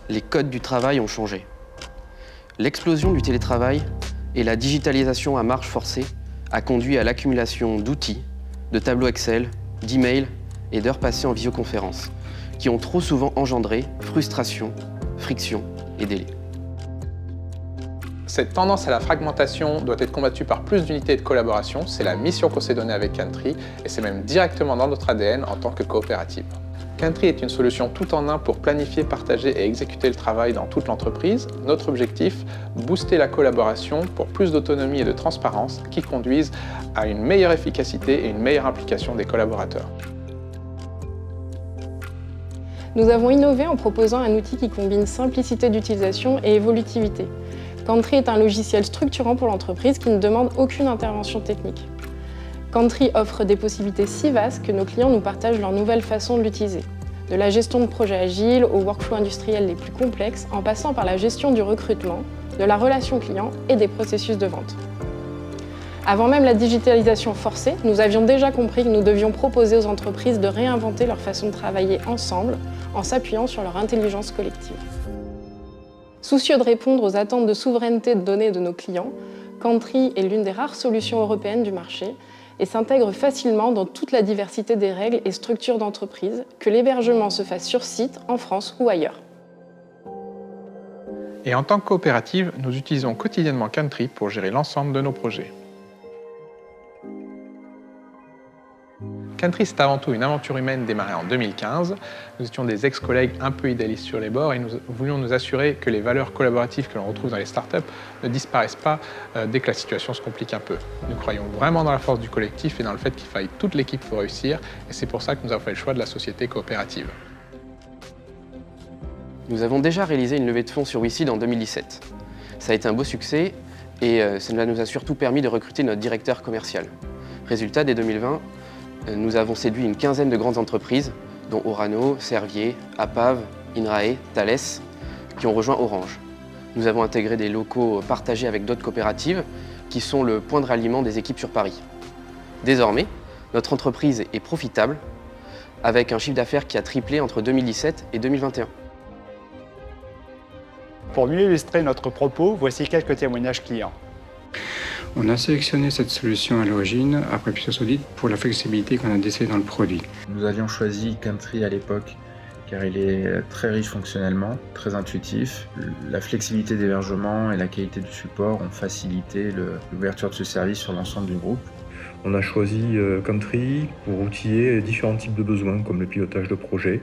les codes du travail ont changé. L'explosion du télétravail et la digitalisation à marche forcée a conduit à l'accumulation d'outils, de tableaux Excel, d'emails et d'heures passées en visioconférence, qui ont trop souvent engendré frustration, friction et délai. Cette tendance à la fragmentation doit être combattue par plus d'unités et de collaboration. C'est la mission qu'on s'est donnée avec Country et c'est même directement dans notre ADN en tant que coopérative. Country est une solution tout en un pour planifier, partager et exécuter le travail dans toute l'entreprise. Notre objectif, booster la collaboration pour plus d'autonomie et de transparence qui conduisent à une meilleure efficacité et une meilleure implication des collaborateurs. Nous avons innové en proposant un outil qui combine simplicité d'utilisation et évolutivité. Country est un logiciel structurant pour l'entreprise qui ne demande aucune intervention technique. Country offre des possibilités si vastes que nos clients nous partagent leur nouvelle façon de l'utiliser. De la gestion de projets agiles aux workflows industriels les plus complexes, en passant par la gestion du recrutement, de la relation client et des processus de vente. Avant même la digitalisation forcée, nous avions déjà compris que nous devions proposer aux entreprises de réinventer leur façon de travailler ensemble en s'appuyant sur leur intelligence collective. Soucieux de répondre aux attentes de souveraineté de données de nos clients, Country est l'une des rares solutions européennes du marché et s'intègre facilement dans toute la diversité des règles et structures d'entreprise, que l'hébergement se fasse sur site, en France ou ailleurs. Et en tant que coopérative, nous utilisons quotidiennement Country pour gérer l'ensemble de nos projets. Country, c'est avant tout une aventure humaine démarrée en 2015. Nous étions des ex-collègues un peu idéalistes sur les bords et nous voulions nous assurer que les valeurs collaboratives que l'on retrouve dans les startups ne disparaissent pas dès que la situation se complique un peu. Nous croyons vraiment dans la force du collectif et dans le fait qu'il faille toute l'équipe pour réussir, et c'est pour ça que nous avons fait le choix de la société coopérative. Nous avons déjà réalisé une levée de fonds sur WeSeed en 2017. Ça a été un beau succès et cela nous a surtout permis de recruter notre directeur commercial. Résultat, dès 2020, nous avons séduit une quinzaine de grandes entreprises, dont Orano, Servier, Apave, Inrae, Thales, qui ont rejoint Orange. Nous avons intégré des locaux partagés avec d'autres coopératives, qui sont le point de ralliement des équipes sur Paris. Désormais, notre entreprise est profitable, avec un chiffre d'affaires qui a triplé entre 2017 et 2021. Pour mieux illustrer notre propos, voici quelques témoignages clients. On a sélectionné cette solution à l'origine, après plusieurs audits, pour la flexibilité qu'on a décelée dans le produit. Nous avions choisi Country à l'époque car il est très riche fonctionnellement, très intuitif. La flexibilité d'hébergement et la qualité du support ont facilité l'ouverture de ce service sur l'ensemble du groupe. On a choisi Country pour outiller différents types de besoins comme le pilotage de projet,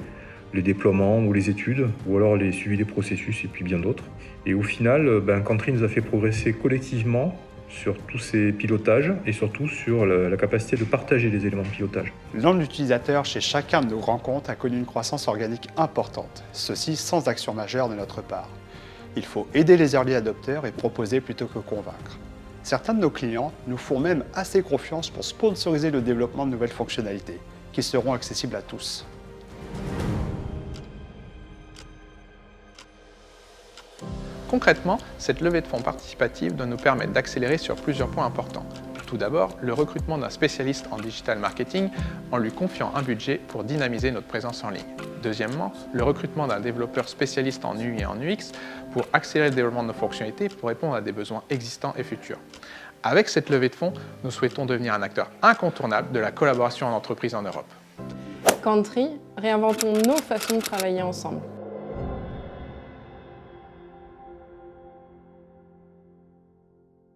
les déploiements ou les études, ou alors les suivis des processus et puis bien d'autres. Et au final, Country nous a fait progresser collectivement sur tous ces pilotages et surtout sur la capacité de partager les éléments de pilotage. Le nombre d'utilisateurs chez chacun de nos grands comptes a connu une croissance organique importante, ceci sans action majeure de notre part. Il faut aider les early adopters et proposer plutôt que convaincre. Certains de nos clients nous font même assez confiance pour sponsoriser le développement de nouvelles fonctionnalités, qui seront accessibles à tous. Concrètement, cette levée de fonds participative doit nous permettre d'accélérer sur plusieurs points importants. Tout d'abord, le recrutement d'un spécialiste en digital marketing en lui confiant un budget pour dynamiser notre présence en ligne. Deuxièmement, le recrutement d'un développeur spécialiste en UI et en UX pour accélérer le développement de nos fonctionnalités pour répondre à des besoins existants et futurs. Avec cette levée de fonds, nous souhaitons devenir un acteur incontournable de la collaboration en entreprise en Europe. Country, réinventons nos façons de travailler ensemble.